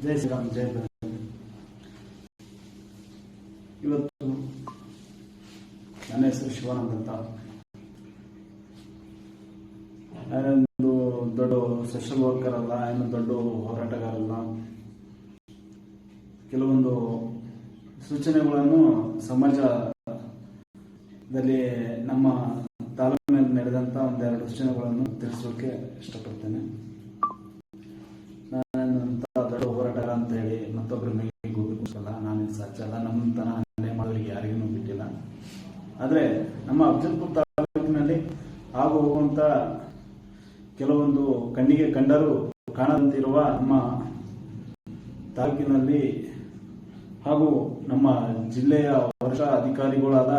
ಜೈ ಶ್ರೀರಾಮ್, ಜೈ ಭೀಮ್. ಇವತ್ತು ನನ್ನ ಹೆಸರು ಶಿವಾನಂದ್ ಅಂತ. ನಾನೊಂದು ದೊಡ್ಡ ಸೋಷಿಯಲ್ ವರ್ಕರ್ ಅಲ್ಲ, ಏನು ದೊಡ್ಡ ಹೋರಾಟಗಾರಲ್ಲ. ಕೆಲವೊಂದು ಸೂಚನೆಗಳನ್ನು ಸಮಾಜದಲ್ಲಿ ನಮ್ಮ ತಾಲೂಕಿನಲ್ಲಿ ನಡೆದಂಥ ಒಂದೆರಡು ಸೂಚನೆಗಳನ್ನು ತಿಳಿಸೋಕೆ ಇಷ್ಟಪಡ್ತೇನೆ. ನಾನಂತ ದೊಡ್ಡ ಹೋರಾಟಗಾರ ಅಂತ ಹೇಳಿ ಮತ್ತೊಬ್ಬರ ಮೇಲೆ ಹೋಗಲ್ಲ, ನಾನೇನು ಸಾಚಲ್ಲ. ನಮ್ಮಂತನ ಅನ್ಯಾಯ ಮಾಡೋರಿಗೆ ಯಾರಿಗೂ ಬಿಟ್ಟಿಲ್ಲ. ಆದರೆ ನಮ್ಮ ಅಫಜಲ್ಪುರ ತಾಲೂಕಿನಲ್ಲಿ ಆಗು ಹೋಗುವಂಥ ಕೆಲವೊಂದು ಕಣ್ಣಿಗೆ ಕಂಡರೂ ಕಾಣದಂತಿರುವ ನಮ್ಮ ತಾಲೂಕಿನಲ್ಲಿ ಹಾಗೂ ನಮ್ಮ ಜಿಲ್ಲೆಯ ವರ್ಷ ಅಧಿಕಾರಿಗಳಾದ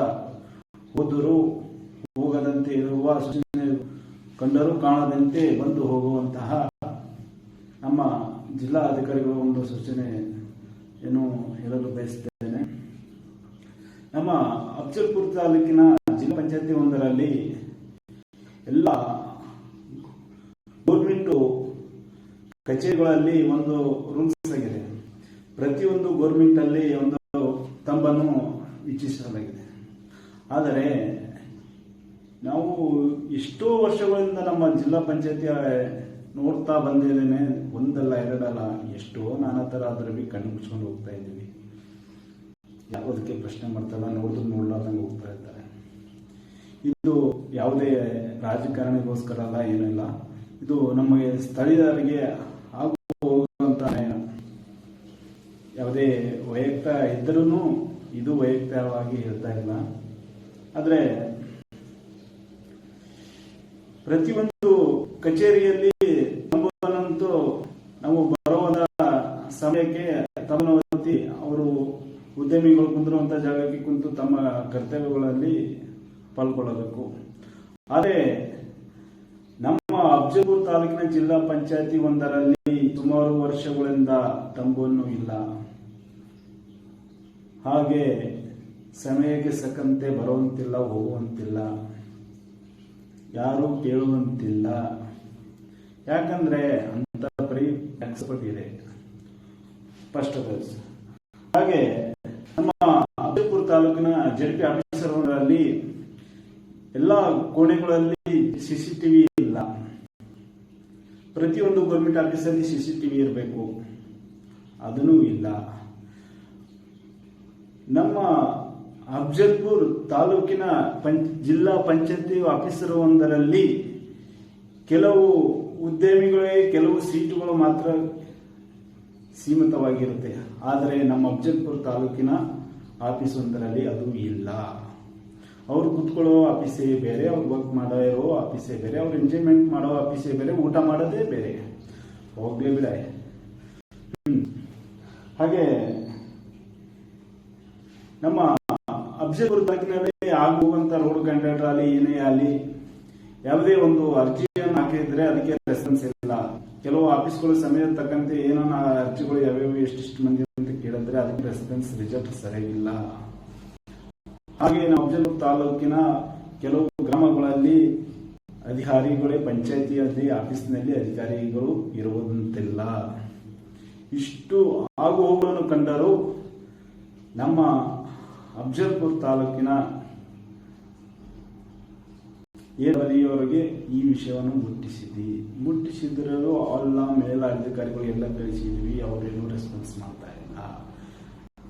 ಹೋದರೂ ಹೋಗದಂತೆ ಇರುವ ಸೂಚನೆ ಕಂಡರೂ ಕಾಣದಂತೆ ಬಂದು ಹೋಗುವಂತಹ ನಮ್ಮ ಜಿಲ್ಲಾ ಅಧಿಕಾರಿಗಳ ಒಂದು ಸೂಚನೆ ಏನು ಹೇಳಲು ಬಯಸುತ್ತೇನೆ. ನಮ್ಮ ಅಫಜಲ್ಪುರ ತಾಲೂಕಿನ ಜಿಲ್ಲಾ ಪಂಚಾಯತಿ ಒಂದರಲ್ಲಿ ಎಲ್ಲ ಗೌರ್ಮೆಂಟು ಕಚೇರಿಗಳಲ್ಲಿ ಒಂದು ರೂಲ್ಸ್ ಆಗಿದೆ. ಪ್ರತಿಯೊಂದು ಗೌರ್ಮೆಂಟ್ ಅಲ್ಲಿ ಒಂದು ತಂಬನ್ನು ಇಚ್ಛಿಸಲಾಗಿದೆ. ಆದರೆ ನಾವು ಎಷ್ಟೋ ವರ್ಷಗಳಿಂದ ನಮ್ಮ ಜಿಲ್ಲಾ ಪಂಚಾಯತಿ ನೋಡ್ತಾ ಬಂದಿದ್ದೇನೆ. ಒಂದಲ್ಲ ಎರಡಲ್ಲ, ಎಷ್ಟೋ ನಾನಾ ಥರ ಅದರಲ್ಲಿ ಕಣ್ಣು ಮುಚ್ಕೊಂಡು ಹೋಗ್ತಾ ಇದ್ದೀವಿ. ಯಾವುದಕ್ಕೆ ಪ್ರಶ್ನೆ ಮಾಡ್ತಾರ, ನೋಡಿದ್ರು ನೋಡ್ಲಾರ್ದಂಗೆ ಹೋಗ್ತಾ ಇರ್ತಾರೆ. ಇದು ಯಾವುದೇ ರಾಜಕಾರಣಿಗೋಸ್ಕರ ಅಲ್ಲ, ಏನಿಲ್ಲ. ಇದು ನಮಗೆ ಸ್ಥಳೀಯರಿಗೆ ಹಾಗೂ ಹೋಗುವಂತ ಯಾವುದೇ ವೈಯಕ್ತಿಕ ಇದ್ದರೂ ಇದು ವೈಯಕ್ತಿಕವಾಗಿ ಹೇಳ್ತಾ ಇಲ್ಲ. ಆದರೆ ಪ್ರತಿಯೊಂದು ಕಚೇರಿಯಲ್ಲಿ ತಂಬನ್ನಂತೂ ನಾವು ಬರುವುದ ಸಮಯಕ್ಕೆ ತಮ್ಮನವತಿ ಅವರು ಉದ್ಯಮಿಗಳು ಕುಂದಿರುವಂತಹ ಜಾಗಕ್ಕೆ ಕುಂತು ತಮ್ಮ ಕರ್ತವ್ಯಗಳಲ್ಲಿ ಪಾಲ್ಗೊಳ್ಳಬೇಕು. ಆದರೆ ನಮ್ಮ ಅಫಜಲ್ಪುರ ತಾಲೂಕಿನ ಜಿಲ್ಲಾ ಪಂಚಾಯತಿ ಒಂದರಲ್ಲಿ ಸುಮಾರು ವರ್ಷಗಳಿಂದ ತಂಬನ್ನು ಇಲ್ಲ. ಹಾಗೆ ಸಮಯಕ್ಕೆ ಸಕ್ಕಂತೆ ಬರುವಂತಿಲ್ಲ, ಹೋಗುವಂತಿಲ್ಲ, ಯಾರು ಕೇಳುವಂತಿಲ್ಲ. ಯಾಕಂದ್ರೆ ಅಂತ ಬರೀ ಎಕ್ಸ್ಪರ್ಟ್ ಇದೆ ಫಸ್ಟ್ ಆಫ್ ಆಲ್. ಹಾಗೆ ನಮ್ಮ ಅಫಜಲ್ಪುರ ತಾಲೂಕಿನ ಜೆಡ್ಪಿ ಆಫೀಸರ್ಗಳಲ್ಲಿ ಎಲ್ಲ ಕೋಣೆಗಳಲ್ಲಿ ಸಿಸಿಟಿವಿ ಇಲ್ಲ. ಪ್ರತಿಯೊಂದು ಗೌರ್ಮೆಂಟ್ ಆಫೀಸಲ್ಲಿ ಸಿಸಿಟಿವಿ ಇರಬೇಕು, ಅದನ್ನೂ ಇಲ್ಲ. ನಮ್ಮ ಅಫಜಲ್ಪುರ ತಾಲೂಕಿನ ಜಿಲ್ಲಾ ಪಂಚಾಯತಿ ಆಫೀಸರ್ ಒಂದರಲ್ಲಿ ಕೆಲವು ಉದ್ಯಮಿಗಳೇ ಕೆಲವು ಸೀಟುಗಳು ಮಾತ್ರ ಸೀಮಿತವಾಗಿರುತ್ತೆ. ಆದರೆ ನಮ್ಮ ಅಫಜಲ್ಪುರ ತಾಲೂಕಿನ ಆಫೀಸ್ ಒಂದರಲ್ಲಿ ಅದು ಇಲ್ಲ. ಅವ್ರು ಕುತ್ಕೊಳ್ಳೋ ಆಫೀಸೇ ಬೇರೆ, ಅವ್ರು ವರ್ಕ್ ಮಾಡೋ ಆಫೀಸೇ ಬೇರೆ, ಅವ್ರು ಎಂಜಾಯ್ಮೆಂಟ್ ಮಾಡೋ ಆಫೀಸೇ ಬೇರೆ, ಊಟ ಮಾಡೋದೇ ಬೇರೆ. ಹೋಗ್ಲೇ ಬಿಡ. ಹಾಗೆ ನಮ್ಮ ಅಫಜಲ್ಪುರ ತಾಲೂಕಿನಲ್ಲಿ ಆಗುವಂತ ರೋಡ್ ಕಾಂಟ್ರಾಕ್ಟರ್ ಅಲ್ಲಿ ಏನೇ ಆಗಲಿ ಯಾವುದೇ ಒಂದು ಅರ್ಜಿಯನ್ನು ಹಾಕಿದ್ರೆ ಅದಕ್ಕೆ ರೆಸ್ಪಾನ್ಸ್ ಇಲ್ಲ. ಕೆಲವು ಆಫೀಸ್ಗಳು ಸಮಯ ತಕ್ಕಂತೆ ಏನೋ ಅರ್ಜಿಗಳು ಯಾವ್ಯಾವ ಎಷ್ಟಿಷ್ಟು ಮಂದಿ ಅಂತ ಕೇಳಿದ್ರೆ ಅದಕ್ಕೆ ರೆಸ್ಪಾನ್ಸ್ ರಿಸಲ್ಟ್ ಸರಿಯಾಗಿಲ್ಲ. ಹಾಗೆ ನಾವು ಅಫಜಲ್ಪುರ ತಾಲೂಕಿನ ಕೆಲವು ಗ್ರಾಮಗಳಲ್ಲಿ ಅಧಿಕಾರಿಗಳೇ ಪಂಚಾಯತಿಯಲ್ಲಿ ಆಫೀಸ್ನಲ್ಲಿ ಅಧಿಕಾರಿಗಳು ಇರುವಂತಿಲ್ಲ. ಇಷ್ಟು ಆಗು ಹೋಗುಗಳನ್ನು ಕಂಡರೂ ನಮ್ಮ ಅಫಜಲ್ಪುರ ತಾಲೂಕಿನ ಅವರಿಗೆ ಈ ವಿಷಯವನ್ನು ಮುಟ್ಟಿಸಿದ್ರು. ಎಲ್ಲ ಮೇಲಾಧಿಕಾರಿಗಳು ಎಲ್ಲ ಕಳಿಸಿದ್ವಿ, ಅವರೇನು ರೆಸ್ಪಾನ್ಸ್ ಮಾಡ್ತಾ ಇಲ್ಲ.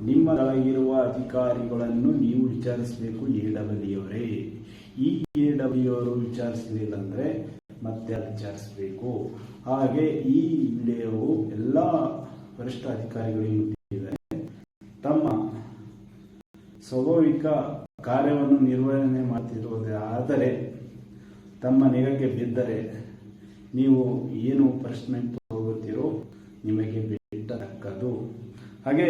ನಿಮ್ಮ ಕೆಳಗಿರುವ ಅಧಿಕಾರಿಗಳನ್ನು ನೀವು ವಿಚಾರಿಸಬೇಕು. ಎಡಬ್ಲ್ಯೂರೇ ಈ ಎಡಬ್ಲ್ಯೂ ವಿಚಾರಿಸಲಿಲ್ಲ ಅಂದ್ರೆ ಮತ್ತೆ ವಿಚಾರಿಸಬೇಕು. ಹಾಗೆ ಈ ವಿಡಿಯೋವು ಎಲ್ಲ ವರಿಷ್ಠ ಅಧಿಕಾರಿಗಳಿಗೆ ತಮ್ಮ ಸ್ವಾಭಾವಿಕ ಕಾರ್ಯವನ್ನು ನಿರ್ವಹಣೆ ಮಾಡುತ್ತಿರುವುದಾದರೆ ತಮ್ಮ ನಿಗಕ್ಕೆ ಬಿದ್ದರೆ ನೀವು ಏನು ಪನಿಷ್ಮೆಂಟ್ ಹೋಗುತ್ತೀರೋ ನಿಮಗೆ ಬಿಟ್ಟತಕ್ಕದು. ಹಾಗೆ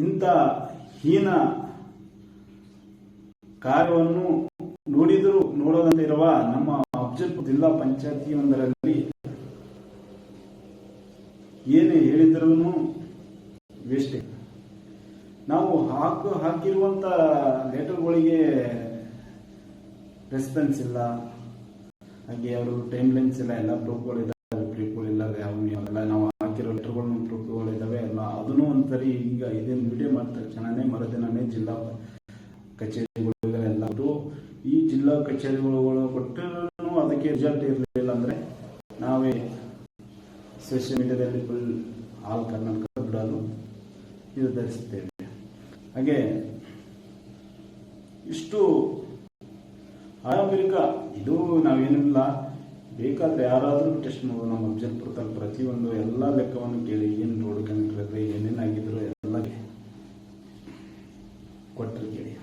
ಇಂಥ ಹೀನ ಕಾರ್ಯವನ್ನು ನೋಡದಂತಿರುವ ನಮ್ಮ ಅಫಜಲ್ಪುರ ಜಿಲ್ಲಾ ಪಂಚಾಯತಿ ಒಂದರಲ್ಲಿ ಏನೇ ಹೇಳಿದ್ರೂ ವೇಸ್ಟ್. ನಾವು ಹಾಕಿರುವಂತ ಲೆಟರ್ಗಳಿಗೆ ರೆಸ್ಪಾನ್ಸ್ ಇಲ್ಲ. ಹಾಗೆ ಅವರು ಟೈಮ್ ಲೈನ್ಸ್ ಇಲ್ಲ, ಎಲ್ಲ ಪ್ರೂಫ್ಗಳಿಲ್ಲ, ಯಾವ ನಾವು ನೋಡಿ, ಈಗ ಇದೇನು ವಿಡಿಯೋ ಮಾಡಿದ ತಕ್ಷಣನೇ ಮರುದಿನನೇ ಜಿಲ್ಲಾ ಕಚೇರಿಗಳೆಲ್ಲ ಈ ಜಿಲ್ಲಾ ಕಚೇರಿಗಳು ಕೊಟ್ಟರೂ ಅದಕ್ಕೆ ರಿಸಲ್ಟ್ ಇರಲಿಲ್ಲ ಅಂದರೆ ನಾವೇ ಸೋಷಿಯಲ್ ಮೀಡಿಯಾದಲ್ಲಿ ಫುಲ್ ಆಲ್ ಕರ್ನಾಟಕ ಬಿಡಲು ನಿರ್ಧರಿಸುತ್ತೇವೆ. ಹಾಗೆ ಇಷ್ಟು ಅಮೆರಿಕ ಇದು ನಾವೇನಿಲ್ಲ, ಬೇಕಾದರೆ ಯಾರಾದರೂ ಟೆಸ್ಟ್ ಮಾಡೋದು. ನಮ್ಮ ಅಫಜಲ್ಪುರದಲ್ಲಿ ಪ್ರತಿಯೊಂದು ಎಲ್ಲ ಲೆಕ್ಕವನ್ನು ಕೇಳಿ ಏನು ರೋಡ್ ಕಂಡಕ್ಟರ್ ಏನೇನಾಗಿದ್ರು ಎಲ್ಲ ಕೊಟ್ಟರು ಕೇಳಿ,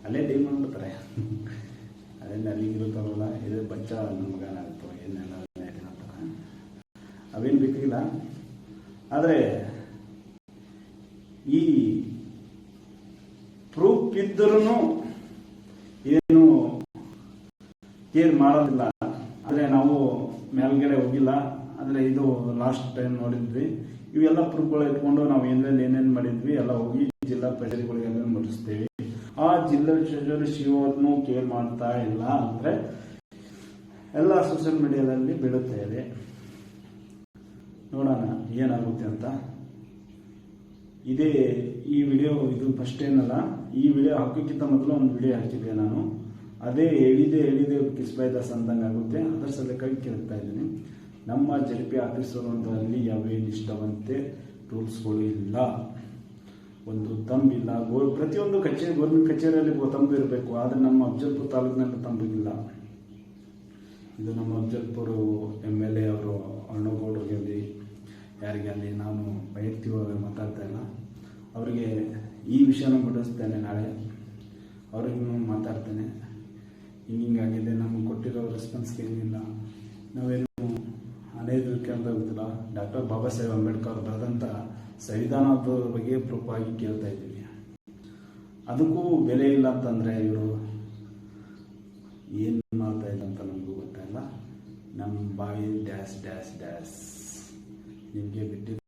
ಅಲ್ಲೇ ಡೀಲ್ ಮಾಡ್ಬಿಡ್ತಾರೆ. ಅದೇನು ಅಲ್ಲಿಗಿರುತ್ತಾರಲ್ಲ, ಇದು ಬಚ್ಚ ನಮಗಾಗುತ್ತೆ ಏನೆಲ್ಲ ಅಂತಾರೆ, ಅವೇನು ಬೇಕಾಗಿಲ್ಲ. ಆದರೆ ಈ ಪ್ರೂಫ್ ಇದ್ದರೂ ಏನು ಕೇರ್ ಮಾಡೋದಿಲ್ಲ. ಆದರೆ ನಾವು ಮೇಲ್ಗಡೆ ಹೋಗಿಲ್ಲ. ಆದರೆ ಇದು ಲಾಸ್ಟ್ ಟೈಮ್ ನೋಡಿದ್ವಿ, ಇವೆಲ್ಲ ಪ್ರೂಫ್ಗಳು ಇಟ್ಕೊಂಡು ನಾವು ಏನೇನು ಮಾಡಿದ್ವಿ ಎಲ್ಲ ಹೋಗಿ ಜಿಲ್ಲಾ ಕಚೇರಿಗಳಿಗೆಲ್ಲ ಮುಟ್ಟಿಸ್ತೇವೆ. ಆ ಜಿಲ್ಲಾ ಶಿವನು ಕೇರ್ ಮಾಡ್ತಾ ಇಲ್ಲ ಅಂದರೆ ಎಲ್ಲ ಸೋಷಿಯಲ್ ಮೀಡಿಯಾದಲ್ಲಿ ಬೀಳುತ್ತಾ ಇದೆ. ನೋಡೋಣ ಏನಾಗುತ್ತೆ ಅಂತ. ಇದೇ ಈ ವಿಡಿಯೋ ಇದು ಫಸ್ಟ್ ಏನಲ್ಲ, ಈ ವಿಡಿಯೋ ಹಾಕೋಕ್ಕಿಂತ ಮೊದಲು ಒಂದು ವಿಡಿಯೋ ಹಾಕಿದ್ದೆ ನಾನು. ಅದೇ ಎಳಿದೆ ಕಿಸ್ಬೈದಾಸ್ ಅಂದಂಗೆ ಆಗುತ್ತೆ. ಅದರ ಸಲಕ್ಕಾಗಿ ಕೇಳ್ತಾ ಇದ್ದೀನಿ, ನಮ್ಮ ಜೆಡ್ಪಿ ಆಫೀಸರ್ ಒಂದರಲ್ಲಿ ಯಾವುದೇ ನಿಷ್ಠಾವಂತೆ ರೂಲ್ಸ್ಗಳು ಇಲ್ಲ, ಒಂದು ತಂಬಿಲ್ಲ. ಪ್ರತಿಯೊಂದು ಕಚೇರಿ ಗೌರ್ಮೆಂಟ್ ಕಚೇರಿಯಲ್ಲಿ ತಂಬು ಇರಬೇಕು, ಆದರೆ ನಮ್ಮ ಅಫಜಲ್ಪುರ ತಾಲೂಕಿನಲ್ಲಿ ತಂಬಿಲ್ಲ. ಇದು ನಮ್ಮ ಅಫಜಲ್ಪುರ MLA ಅವರು ಅಣ್ಣಗೌಡರಿಗೆ ಯಾರಿಗಲ್ಲಿ ನಾನು ವೈಯಕ್ತಿಕವಾಗಿ ಮಾತಾಡ್ತಾ ಇಲ್ಲ, ಅವರಿಗೆ ಈ ವಿಷಯನ ಬಿಡಿಸ್ತೇನೆ. ನಾಳೆ ಅವ್ರಿಗೂ ಮಾತಾಡ್ತೇನೆ, ಹಿಂಗಾಗಿದೆ, ನಮ್ಗೆ ಕೊಟ್ಟಿರೋ ರೆಸ್ಪಾನ್ಸ್ಗೆ ಏನಿಲ್ಲ, ನಾವೇನು ಅನೇದಕ್ಕೆ ಅಂತ ಗೊತ್ತಿಲ್ಲ. ಡಾಕ್ಟರ್ ಬಾಬಾ ಸಾಹೇಬ್ ಅಂಬೇಡ್ಕರ್ ಬರೆದಂಥ ಸಂವಿಧಾನದ ಬಗ್ಗೆ ಪ್ರೂಫ್ ಆಗಿ ಕೇಳ್ತಾ ಇದ್ದೀವಿ. ಅದಕ್ಕೂ ಬೆಲೆ ಇಲ್ಲ ಅಂತಂದರೆ ಇವರು ಏನು ಮಾಡ್ತಾ ಇಲ್ಲ ಅಂತ ನಮಗೂ ಗೊತ್ತಾಯಿಲ್ಲ. ನಮ್ಮ ಬಾಯಿ ಡ್ಯಾಶ್ ಡ್ಯಾಶ್ ಡ್ಯಾಶ್ ನಿಮಗೆ ಬಿಟ್ಟಿದ್ದು